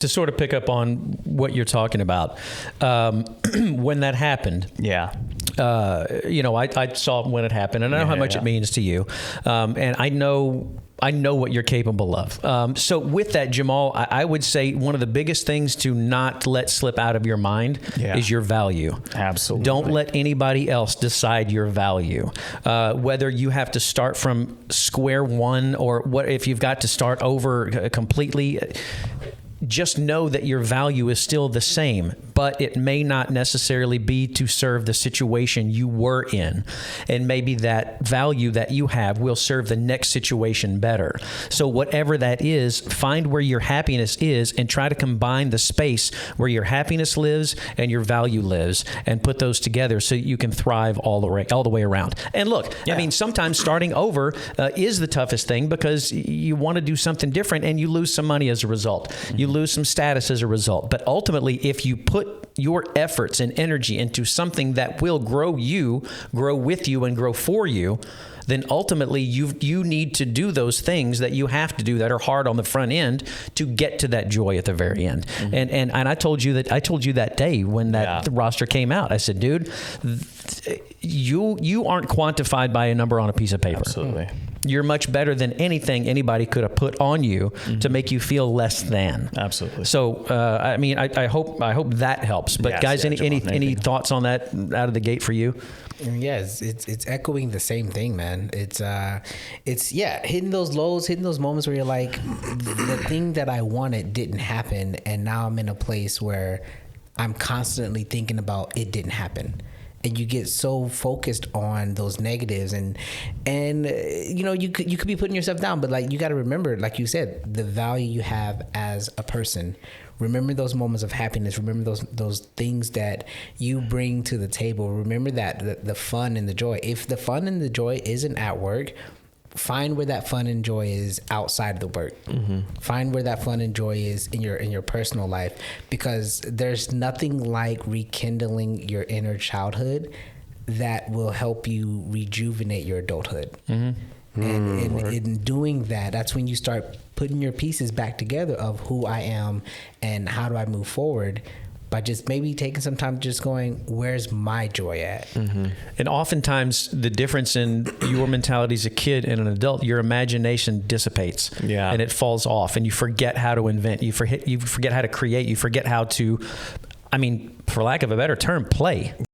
To sort of pick up on what you're talking about, when that happened, I saw when it happened, and I know how much it means to you, and I know what you're capable of. So with that, Jamal, I would say one of the biggest things to not let slip out of your mind is your value. Absolutely. Don't let anybody else decide your value. Whether you have to start from square one or what, if you've got to start over completely, just know that your value is still the same, but it may not necessarily be to serve the situation you were in. And maybe that value that you have will serve the next situation better. So whatever that is, find where your happiness is and try to combine the space where your happiness lives and your value lives and put those together so you can thrive all the way around. And look, I mean, sometimes starting over is the toughest thing because you want to do something different and you lose some money as a result. You lose some status as a result. But ultimately, if you put your efforts and energy into something that will grow with you, and grow for you, then ultimately you need to do those things that you have to do that are hard on the front end to get to that joy at the very end. And I told you that day when that roster came out, I said, dude, you aren't quantified by a number on a piece of paper. Absolutely. You're much better than anything anybody could have put on you to make you feel less than. Absolutely. So, I mean, I hope that helps. But guys, any thoughts on that out of the gate for you? Yes, it's echoing the same thing, man. It's hitting those lows, hitting those moments where you're like, the thing that I wanted didn't happen, and now I'm in a place where I'm constantly thinking about it didn't happen. And you get so focused on those negatives, and you could be putting yourself down, but like you got to remember, like you said, the value you have as a person. Remember those moments of happiness. Remember those things that you bring to the table. Remember that the fun and the joy. If the fun and the joy isn't at work, find where that fun and joy is outside of the work. Find where that fun and joy is in your personal life, because there's nothing like rekindling your inner childhood that will help you rejuvenate your adulthood. And in doing that, that's when you start putting your pieces back together of who I am and how do I move forward, by just maybe taking some time just going, where's my joy at? And oftentimes the difference in your mentality as a kid and an adult, your imagination dissipates and it falls off, and you forget how to invent, you forget how to create, you forget how to, I mean, for lack of a better term, play.